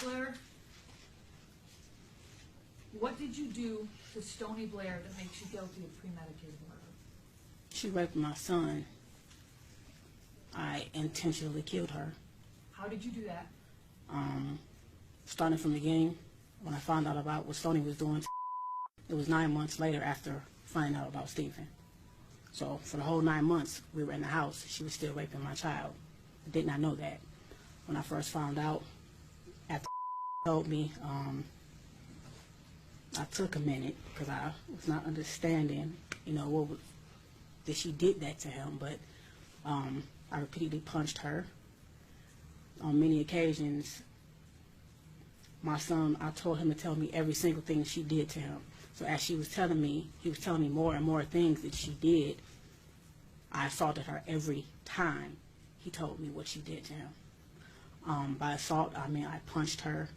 Blair, what did you do to Stony Blair that makes you guilty of premeditated murder? She raped my son. I intentionally killed her. How did you do that? Starting from the beginning, when I found out about what Stony was doing, it was 9 months later after finding out about Stephen. So for the whole 9 months we were in the house, she was still raping my child. I did not know that. When I first found out, after told me, I took a minute because I was not understanding, that she did that to him. But I repeatedly punched her. On many occasions, my son, I told him to tell me every single thing she did to him. So as she was telling me, he was telling me more and more things that she did. I assaulted her every time he told me what she did to him. By assault, I mean I punched her.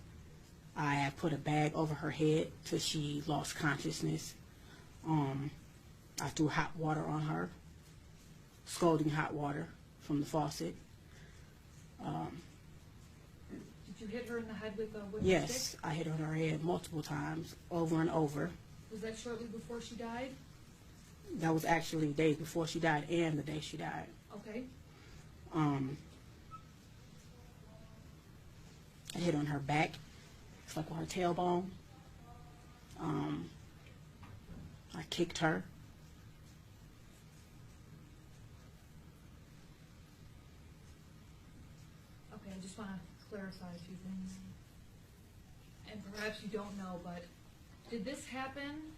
I have put a bag over her head till she lost consciousness. I threw hot water on her, scalding hot water from the faucet. Did you hit her in the head with a wooden Yes, stick? I hit her on her head multiple times, over and over. Was that shortly before she died? That was actually days before she died and the day she died. Okay. I hit on her back. It's like on her tailbone. I kicked her. Okay, I just want to clarify a few things. And perhaps you don't know, but did this happen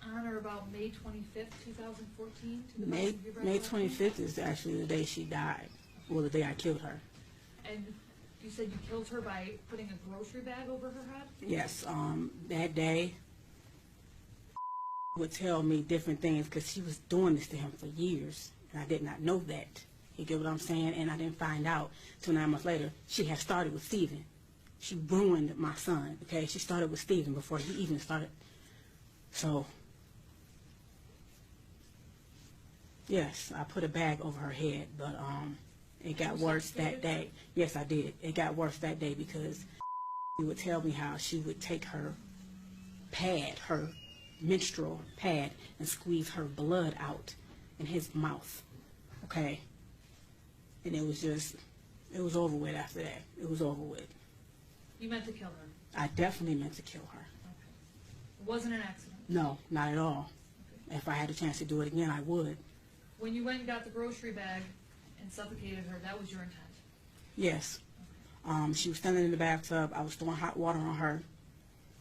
on or about May 25th, 2014? To the May best of your 25th is actually the day she died. Well, the day I killed her. And you said you killed her by putting a grocery bag over her head? Yes, that day would tell me different things because she was doing this to him for years, and I did not know that. You get what I'm saying? And I didn't find out till 9 months later. She had started with Stephen. She ruined my son, okay? She started with Stephen before he even started. So, yes, I put a bag over her head, but it got worse that day. Yes, I did. It got worse that day because she would tell me how she would take her pad, her menstrual pad, and squeeze her blood out in his mouth, okay? And it was over with after that. It was over with. You meant to kill her? I definitely meant to kill her. Okay. It wasn't an accident? No, not at all. Okay. If I had a chance to do it again, I would. When you went and got the grocery bag and suffocated her, that was your intent? Yes. She was standing in the bathtub. I was throwing hot water on her.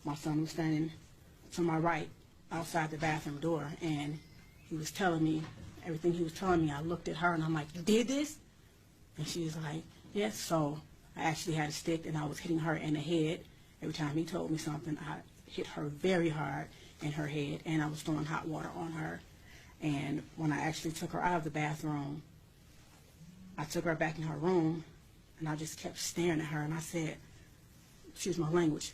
My son was standing to my right outside the bathroom door, and he was telling me everything he was telling me. I looked at her, and I'm like, "You did this?" And she was like, "Yes." So I actually had a stick, and I was hitting her in the head. Every time he told me something, I hit her very hard in her head, and I was throwing hot water on her. And when I actually took her out of the bathroom, I took her back in her room, and I just kept staring at her, and I said, excuse my language,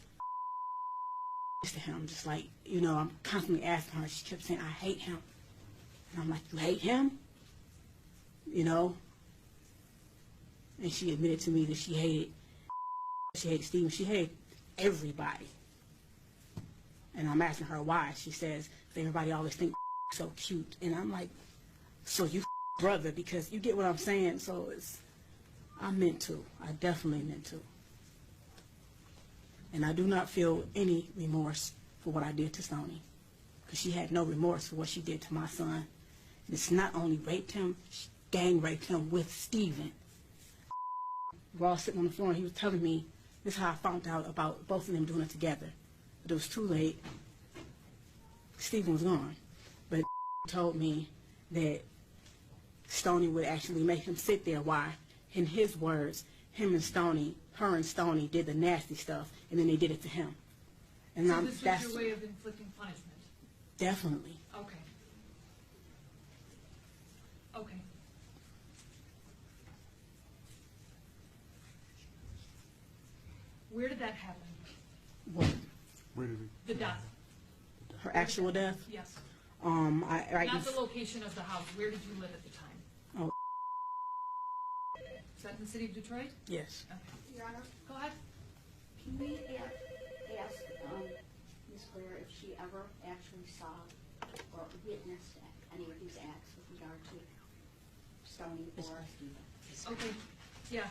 to him, just like, I'm constantly asking her. She kept saying, "I hate him." And I'm like, "You hate him?" And she admitted to me that she hated Stephen. She hated everybody. And I'm asking her why. She says, everybody always think so cute. And I'm like, so you brother, because you get what I'm saying. So I meant to. I definitely meant to. And I do not feel any remorse for what I did to Stony, because she had no remorse for what she did to my son. And it's not only raped him, she gang raped him with Stephen. We're all sitting on the floor, and he was telling me, this is how I found out about both of them doing it together. But it was too late. Stephen was gone. But told me that Stony would actually make him sit there while, in his words, her and Stony did the nasty stuff, and then they did it to him. And so this was your way of inflicting punishment? Definitely. Okay. Okay. Where did that happen? What? Where did The death. Her actual death? Yes. Right Not the location of the house. Where did you live at the time? Oh. Is that in the city of Detroit? Yes. Okay. Your Honor, Go ahead. can we ask Ms. Claire if she ever actually saw or witnessed any of these acts with regard to Stoney or Stephen? Okay, yeah.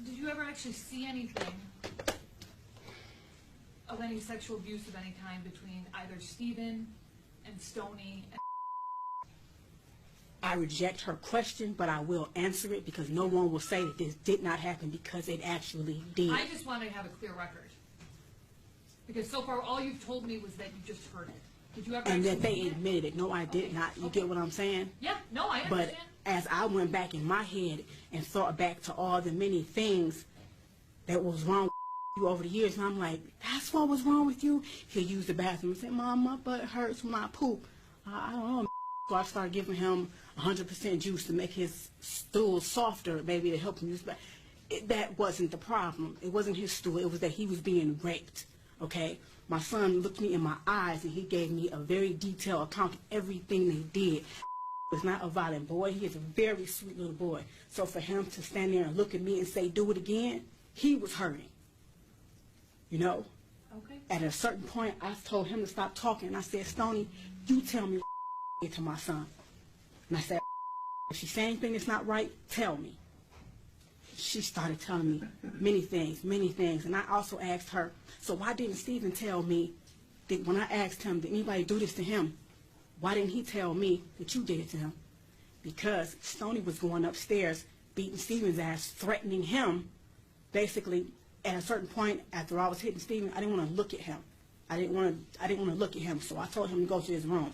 Did you ever actually see anything of any sexual abuse of any kind between either Stephen and Stoney? I reject her question, but I will answer it because no one will say that this did not happen because it actually did. I just want to have a clear record. Because so far, all you've told me was that you just heard it. Did you ever And that actually they see it? admitted it. No, I did not. You get what I'm saying? Yeah, no, I But understand. as I went back in my head and thought back to all the many things that was wrong with you over the years, and I'm like, that's what was wrong with you? He'll use the bathroom and say, Mom, my butt hurts when I poop. I don't know. So I started giving him 100% juice to make his stool softer, maybe to help him use it. That wasn't the problem. It wasn't his stool. It was that he was being raped. Okay? My son looked me in my eyes and he gave me a very detailed account of everything they did. Was not a violent boy. He is a very sweet little boy. So for him to stand there and look at me and say, do it again, he was hurting. You know? Okay. At a certain point, I told him to stop talking. And I said, Stoney, you tell me what to my son. And I said, if she say anything that's not right, tell me. She started telling me many things. And I also asked her, so why didn't Stephen tell me that when I asked him, did anybody do this to him? Why didn't he tell me that you did it to him? Because Stoney was going upstairs, beating Stephen's ass, threatening him. Basically, at a certain point, after I was hitting Stephen, I didn't want to look at him. I didn't want to look at him, so I told him to go to his room.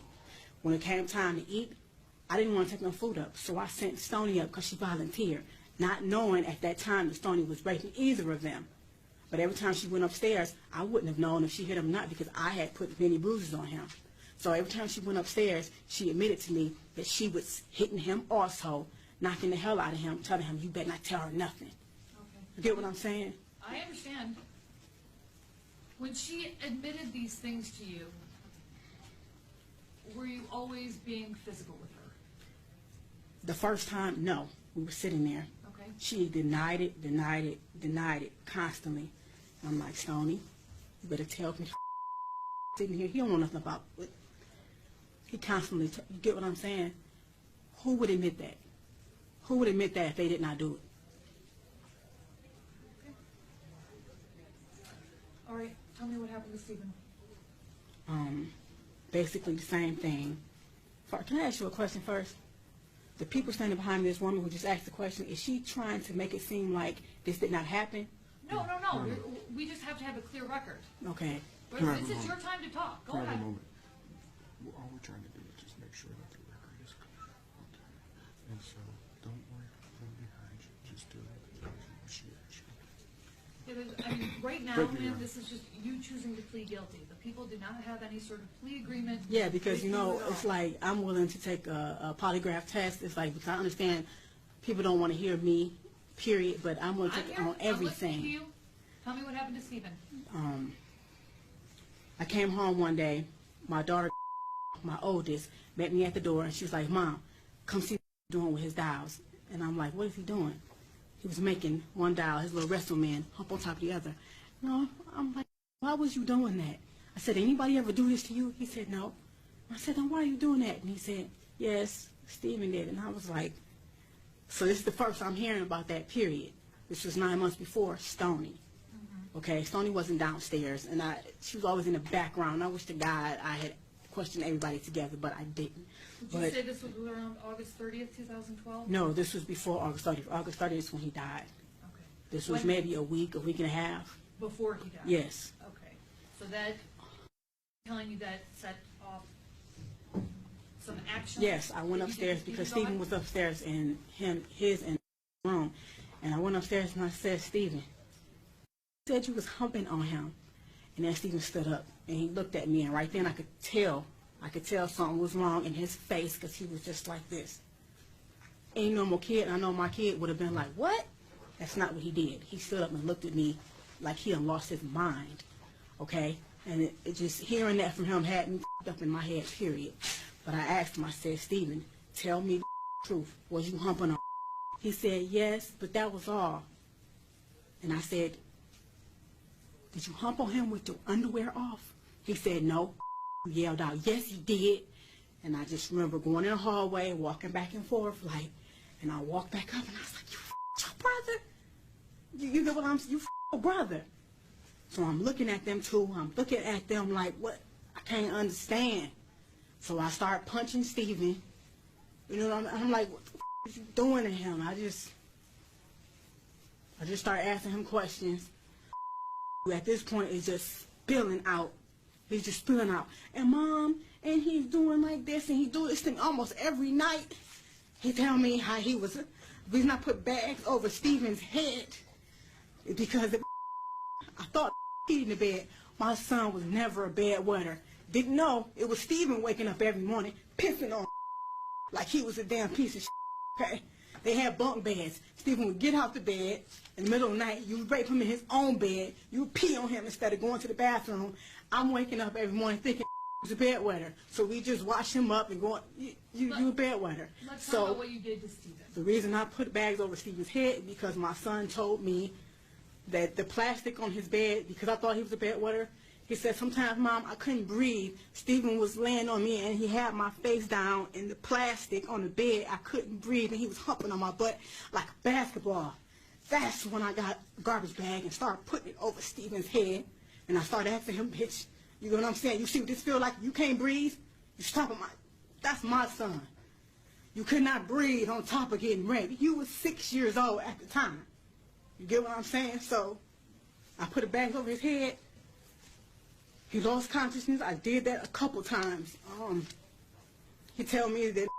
When it came time to eat, I didn't want to take no food up, so I sent Stoney up because she volunteered, not knowing at that time that Stoney was raping either of them. But every time she went upstairs, I wouldn't have known if she hit him or not because I had put many bruises on him. So every time she went upstairs, she admitted to me that she was hitting him also, knocking the hell out of him, telling him, you better not tell her nothing. Okay. You get what I'm saying? I understand. When she admitted these things to you, were you always being physical with her? The first time, no. We were sitting there. Okay. She denied it constantly. I'm like, Stoney, you better tell me. Sitting here, he don't know nothing about it. He constantly, you get what I'm saying? Who would admit that? Who would admit that if they did not do it? All right, tell me what happened to Stephen. Basically the same thing. Can I ask you a question first? The people standing behind this woman who just asked the question, is she trying to make it seem like this did not happen? No. We just have to have a clear record. Okay. This is your time to talk. Go Can I have ahead. a moment? All we're trying to do is just make sure that the record is clear. Okay. And so, don't worry about them behind you. Just do it as she asked you. I mean, right now, Thank you, ma'am, Your this is just you choosing to plead guilty. The people do not have any sort of plea agreement. Yeah, because, with you know, at all. it's like I'm willing to take a polygraph test. It's like, because I understand people don't want to hear me, period, but I'm willing to I'm take here. on I'm listening to everything. you. Tell me what happened to Stephen. I came home one day, my daughter, my oldest, met me at the door, and she was like, Mom, come see what he's doing with his dials. And I'm like, what is he doing? He was making one dial, his little wrestle man, hump on top of the other. No, I'm like, why was you doing that? I said, anybody ever do this to you? He said, no. I said, then why are you doing that? And he said, yes, Stephen did. And I was like, so this is the first I'm hearing about that, period. This was 9 months before Stoney. Okay, Stoney wasn't downstairs, and she was always in the background. I wish to God I had questioned everybody together, but I didn't. Would you say this was around August 30th, 2012? No, this was before August 30th. August 30th is when he died. Okay. This was When- maybe a week and a half. Before he died? Yes. Okay. So that, telling you that set off some action? Yes, I went that you upstairs did- because you go Stephen ahead. was upstairs in his room. And I went upstairs and I said, Stephen, you said you was humping on him. And then Stephen stood up and he looked at me, and right then I could tell something was wrong in his face because he was just like this. Any normal kid, I know my kid would have been like, what? That's not what he did. He stood up and looked at me like he had lost his mind. Okay? And it just, hearing that from him had me up in my head, period. But I asked him, I said, Stephen, tell me truth? Was you humping her? He said, yes, but that was all. And I said, did you hump on him with your underwear off? He said, no. He yelled out, yes, he did. And I just remember going in the hallway, walking back and forth, like, and I walked back up, and I was like, you your brother? You know what I'm saying? You your brother. So I'm looking at them too. I'm looking at them like, what? I can't understand. So I start punching Steven. You know, I'm like, what the is you doing to him? I just start asking him questions. At this point, it's just spilling out. He's just spilling out. And Mom, and he's doing like this, and he do this thing almost every night. He tell me how he was, the reason I put bags over Steven's head is because I thought he in the bed. My son was never a bedwetter. Didn't know it was Steven waking up every morning, pissing on like he was a damn piece of shit. Okay? They had bunk beds. Steven would get out the bed in the middle of the night. You would rape him in his own bed. You would pee on him instead of going to the bathroom. I'm waking up every morning thinking he was a bedwetter. So we just wash him up and going, you a bedwetter. Let's talk about what you did to Steven. The reason I put bags over Steven's head is because my son told me that the plastic on his bed, because I thought he was a bedwetter, he said, sometimes, Mom, I couldn't breathe. Steven was laying on me, and he had my face down in the plastic on the bed. I couldn't breathe, and he was humping on my butt like a basketball. That's when I got a garbage bag and started putting it over Steven's head. And I started asking him, bitch, you know what I'm saying? You see what this feel like? You can't breathe? You stopping my... That's my son. You could not breathe on top of getting raped. You was 6 years old at the time. You get what I'm saying? So I put a bag over his head. He lost consciousness. I did that a couple times. He tell me that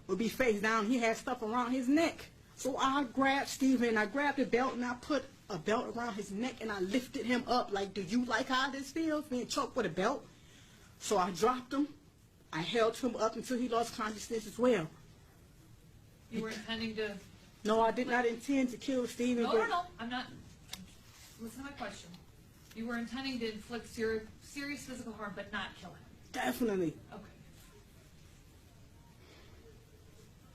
would be face down. He had stuff around his neck. So I grabbed Steven, I grabbed a belt, and I put a belt around his neck, and I lifted him up like, do you like how this feels, being choked with a belt? So I dropped him. I held him up until he lost consciousness as well. You were intending to... No, I did not intend to kill Steven. No, I'm not... Listen to my question. You were intending to inflict serious physical harm, but not kill him. Definitely. Okay.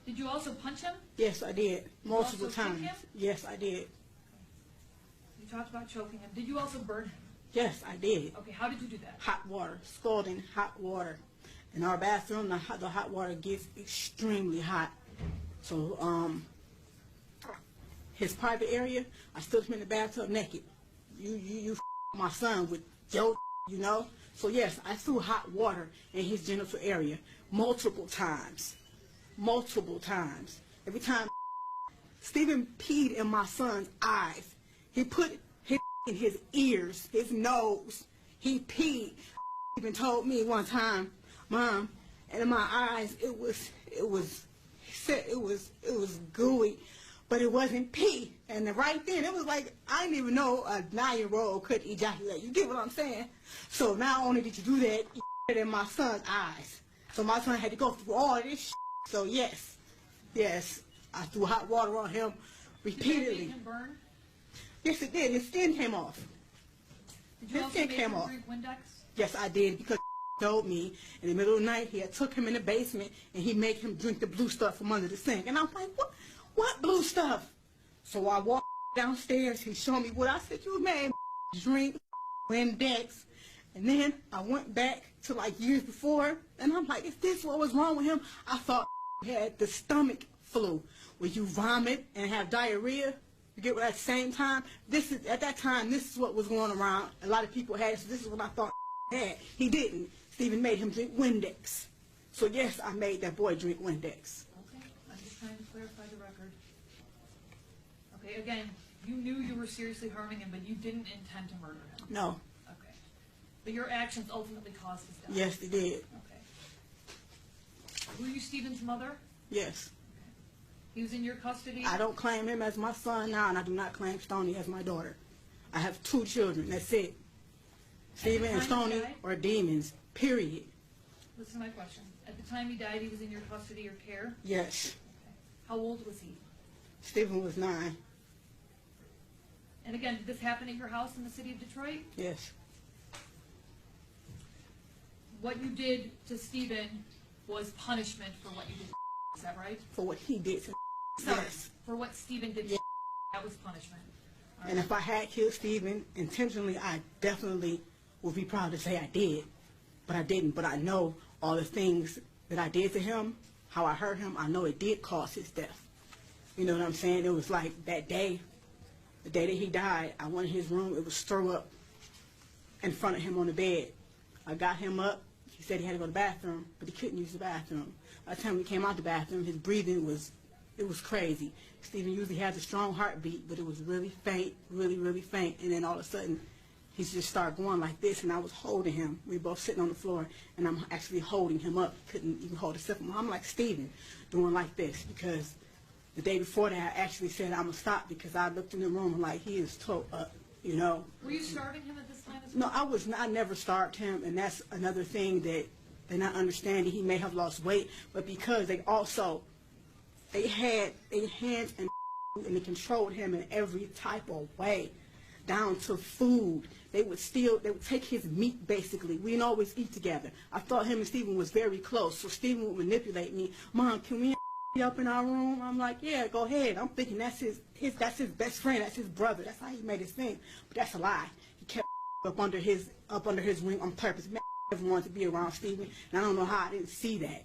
Did you also punch him? Yes, I did. Multiple also choke times. him? Yes, I did. You talked about choking him. Did you also burn him? Yes, I did. Okay, how did you do that? Hot water, scalding hot water. In our bathroom, the hot water gets extremely hot. So, his private area, I stood him in the bathtub naked. You my son with your, you know? So yes, I threw hot water in his genital area multiple times. Multiple times. Every time Steven peed in my son's eyes. He put his in his ears, his nose. He peed. Even told me one time, Mom, and in my eyes it was gooey, but it wasn't pee. And right then it was like I didn't even know a 9-year-old could ejaculate. You get what I'm saying? So not only did you do that, you did it in my son's eyes. So my son had to go through all of this shit. So yes, I threw hot water on him repeatedly. Did that make him burn? Yes, it did. His skin came off. Did you His also skin make came him off. drink Windex? Yes, I did, because told me in the middle of the night he had took him in the basement and he made him drink the blue stuff from under the sink. And I'm like, what blue stuff? So I walked downstairs. He showed me what I said. You made drink Windex. And then I went back to like years before, and I'm like, is this what was wrong with him? I thought he had the stomach flu, where you vomit and have diarrhea. You get what at the same time? At that time, this is what was going around. A lot of people had it, so this is what I thought he had. He didn't. Steven made him drink Windex. So yes, I made that boy drink Windex. Okay, I'm just trying to clarify the record. Okay, again, you knew you were seriously harming him, but you didn't intend to murder him. No. Okay. But your actions ultimately caused his death. Yes, they did. Okay. Were you Steven's mother? Yes. He was in your custody? I don't claim him as my son now, and I do not claim Stoney as my daughter. I have 2 children. That's it. Steven and Stoney are demons, period. Listen to my question. At the time he died, he was in your custody or care? Yes. Okay. How old was he? Steven was 9. And again, did this happen at your house in the city of Detroit? Yes. What you did to Steven was punishment for what you did. Is that right? for what he did to Sorry. Yes. For what Stephen did to Yeah. that was punishment. All And right. if I had killed Stephen intentionally, I definitely would be proud to say I did. But I didn't. But I know all the things that I did to him, how I hurt him, I know it did cause his death. You know what I'm saying? It was like that day, the day that he died, I went in his room, it was throw up in front of him on the bed. I got him up. He said he had to go to the bathroom, but he couldn't use the bathroom. By the time we came out the bathroom, his breathing was crazy. Stephen usually has a strong heartbeat, but it was really faint, really, really faint. And then all of a sudden, he just started going like this, and I was holding him. We were both sitting on the floor, and I'm actually holding him up. Couldn't even hold himself. I'm like Stephen, doing like this, because the day before that, I actually said I'm going to stop, because I looked in the room and like, he is toe up, you know. Were you starving him at this time as well? No, I never starved him, and that's another thing that they're not understanding. He may have lost weight, but because they had their hands and they controlled him in every type of way, down to food. They would take his meat, basically. We didn't always eat together. I thought him and Stephen was very close, so Stephen would manipulate me. Mom, can we be up in our room? I'm like, yeah, go ahead. I'm thinking that's his best friend, that's his brother. That's how he made his thing. But that's a lie. He kept up under his wing on purpose. Man, never wanted to be around Stephen, and I don't know how I didn't see that.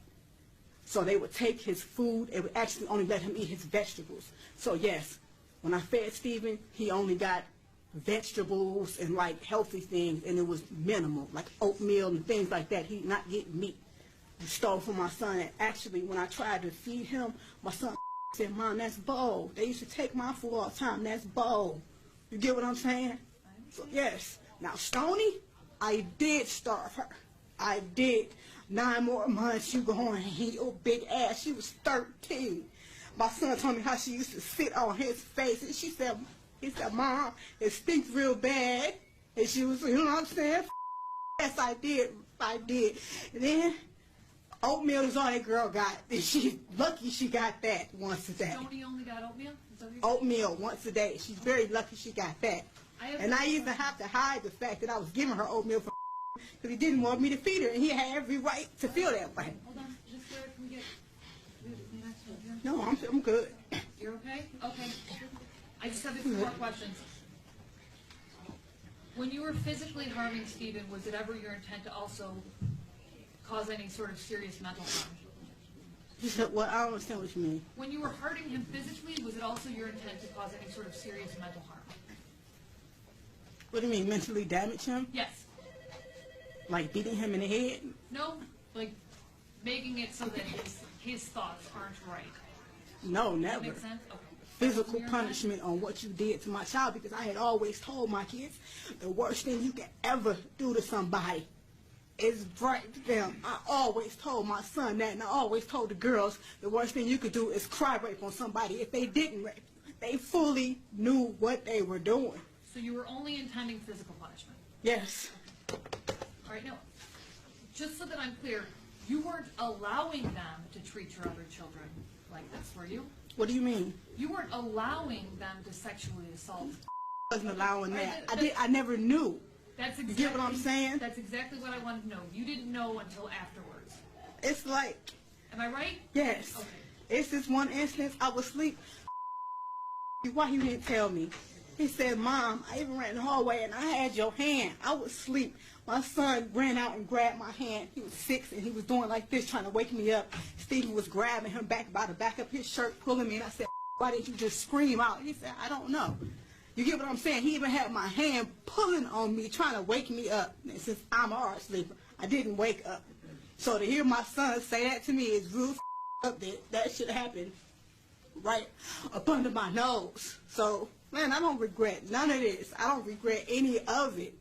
So they would take his food. They would actually only let him eat his vegetables. So yes, when I fed Stephen, he only got vegetables and like healthy things, and it was minimal, like oatmeal and things like that. He not getting meat. He stole from my son, and actually when I tried to feed him, my son said, Mom, that's bowl. They used to take my food all the time. That's bowl. You get what I'm saying? So yes. Now Stony, I did starve her. I did. 9 more months, you going and your big ass. She was 13. My son told me how she used to sit on his face, and he said, Mom, it stinks real bad. And she was, you know what I'm saying? Yes, I did. And then oatmeal is all that girl got. And she's lucky she got that once a day. Stoney only got oatmeal? Is that what you're saying? Oatmeal once a day. She's very lucky she got that. And I even have to hide the fact that I was giving her oatmeal for because he didn't want me to feed her, and he had every right to feel that way. Hold on, just where can we get the next one here? No, I'm good. You're okay? Okay. I just have a few more questions. When you were physically harming Stephen, was it ever your intent to also cause any sort of serious mental harm? You said, well, I don't understand what you mean. When you were hurting him physically, was it also your intent to cause any sort of serious mental harm? What do you mean, mentally damage him? Yes. Like beating him in the head? No? Like making it so that his thoughts aren't right. No, Does that never. make sense? Okay. Physical Your punishment on what you did to my child, because I had always told my kids the worst thing you can ever do to somebody is rape them. I always told my son that, and I always told the girls the worst thing you could do is cry rape on somebody if they didn't rape you. They fully knew what they were doing. So you were only intending physical punishment? Yes. All right, now, just so that I'm clear, you weren't allowing them to treat your other children like this, were you? What do you mean? You weren't allowing them to sexually assault. I wasn't allowing that. Right, I never knew. That's exactly, You get what I'm saying? That's exactly what I wanted to know. You didn't know until afterwards. It's like, Am I right? yes. Okay. It's this one instance, I was asleep. Why you didn't tell me? He said, Mom, I even ran in the hallway and I had your hand. I was asleep. My son ran out and grabbed my hand. He was 6 and he was doing like this, trying to wake me up. Stephen was grabbing him back by the back of his shirt, pulling me, and I said, why didn't you just scream out? He said, I don't know. You get what I'm saying? He even had my hand pulling on me, trying to wake me up. And since I'm a hard sleeper, I didn't wake up. So to hear my son say that to me is real up there. That should happen right up under my nose. So, man, I don't regret none of this. I don't regret any of it.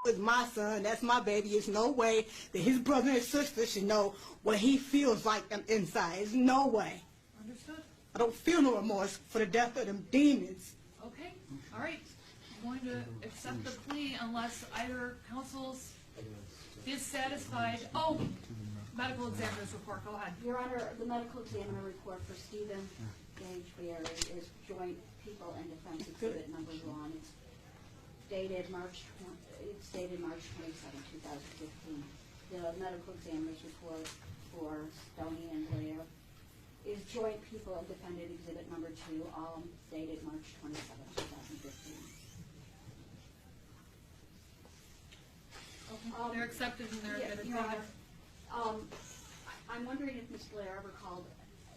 With my son, that's my baby. There's no way that his brother and sister should know what he feels like inside. There's no way. Understood? I don't feel no remorse for the death of them demons. Okay. All right. I'm going to accept the plea unless either counsel's dissatisfied. Oh, medical examiner's report. Go ahead. Your Honor, the medical examiner report for Stephen Gage Berry is Joint People and Defense Exhibit number 1. It's dated March 27, 2015. The medical examiner's report for Stoney and Blair Joint People and Defendant Exhibit Number 2, all dated March 27, 2015. Okay. They're accepted and they're Yeah, admitted. Your Honor, I'm wondering if Ms. Blair ever called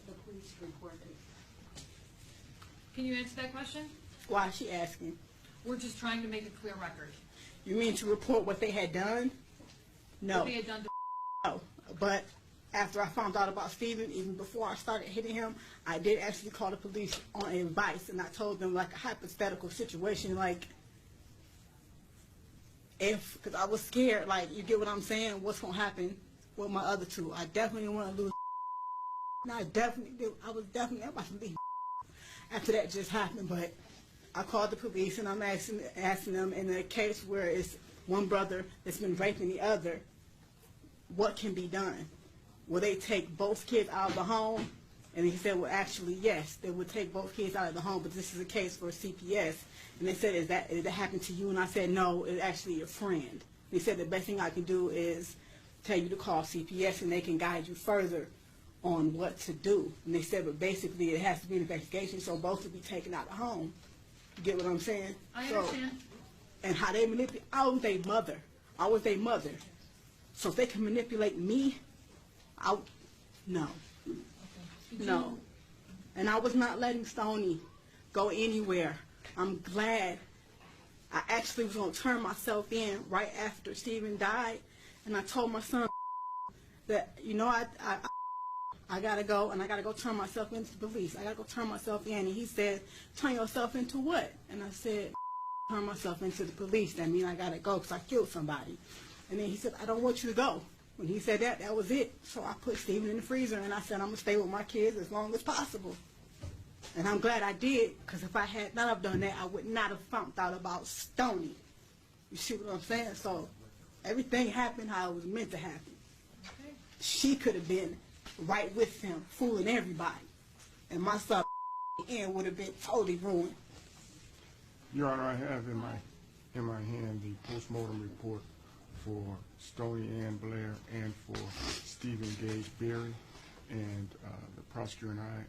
the police to report it. Can you answer that question? Why is she asking? We're just trying to make a clear record. You mean to report what they had done? No. What they had done to No. But after I found out about Steven, even before I started hitting him, I did actually call the police on advice, and I told them like a hypothetical situation, like if, because I was scared, like, you get what I'm saying, what's going to happen with my other two. I definitely didn't want to lose. And I was definitely about to leave after that just happened, but I called the police and I'm asking them in a case where it's one brother that's been raping the other, what can be done? Will they take both kids out of the home? And he said, well, actually, yes, they would take both kids out of the home, but this is a case for CPS. And they said, did that happen to you? And I said, no, it's actually a friend. They said the best thing I can do is tell you to call CPS and they can guide you further on what to do. And they said, but basically it has to be an investigation, so both will be taken out of the home. You get what I'm saying? I So, understand. and how they manipulate, I was their mother. So if they can manipulate me, no. Did No. And I was not letting Stoney go anywhere. I'm glad. I actually was going to turn myself in right after Steven died. And I told my son that, you know, I got to go, and I got to go turn myself into the police. I got to go turn myself in. And he said, turn yourself into what? And I said, turn myself into the police. That means I got to go because I killed somebody. And then he said, I don't want you to go. When he said that, that was it. So I put Steven in the freezer, and I said, I'm going to stay with my kids as long as possible. And I'm glad I did, because if I had not have done that, I would not have found out about Stoney. You see what I'm saying? So everything happened how it was meant to happen. Okay. She could have been right with him, fooling everybody. And my son end would have been totally ruined. Your Honor, I have in my hand the postmortem report for Stoney Ann Blair and for Stephen Gage Berry, and the prosecutor and I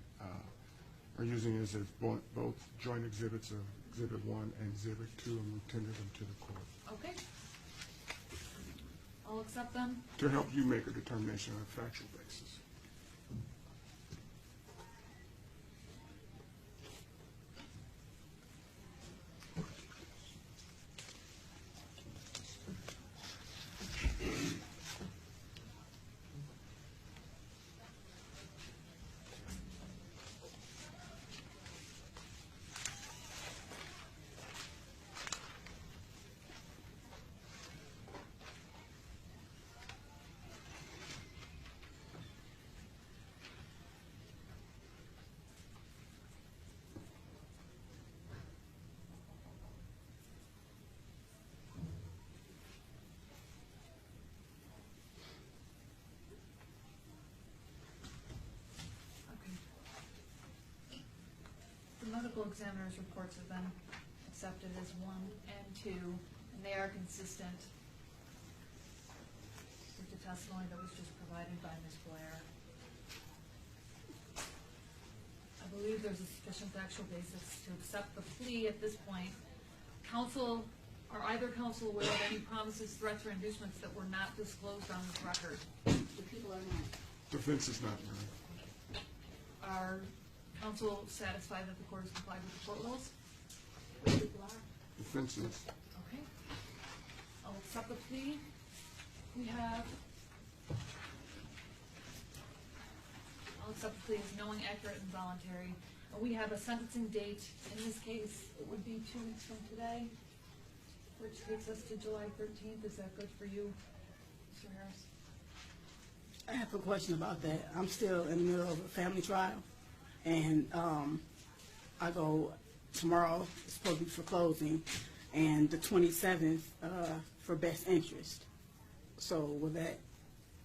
are using this as both joint exhibits of Exhibit 1 and Exhibit 2, and we tendered them to the court. Okay. I'll accept them. To help you make a determination on a factual basis. Okay. The medical examiner's reports have been accepted as 1 and 2, and they are consistent with the testimony that was just provided by Ms. Blair. I believe there's a sufficient factual basis to accept the plea at this point. Counsel, are either counsel aware of any promises, threats, or inducements that were not disclosed on this record? The people are not. Defense is not running. Are counsel satisfied that the court has complied with the court rules? The people are. Defense is. Okay. I'll accept the plea. I'll accept the plea as knowing, accurate, and voluntary. We have a sentencing date. In this case, it would be 2 weeks from today, which takes us to July 13th. Is that good for you, Mr. Harris? I have a question about that. I'm still in the middle of a family trial, and I go tomorrow, it's supposed to be for closing, and the 27th for best interest. So will that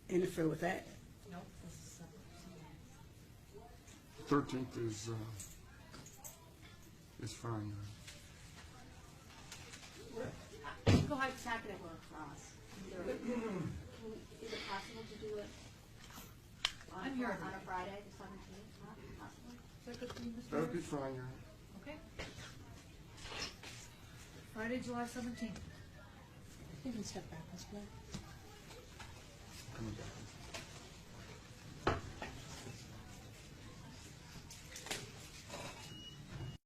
interfere with that? Nope, this is separate. 13th is fine. Go ahead, it's not going to work for us. Is it possible to do it I'm here. on a Friday, the 17th? that good for you, Mr. That would be Harris? fine, Your Honor. Okay. Friday, July 17th. You can step back, Ms. Blair. Coming back.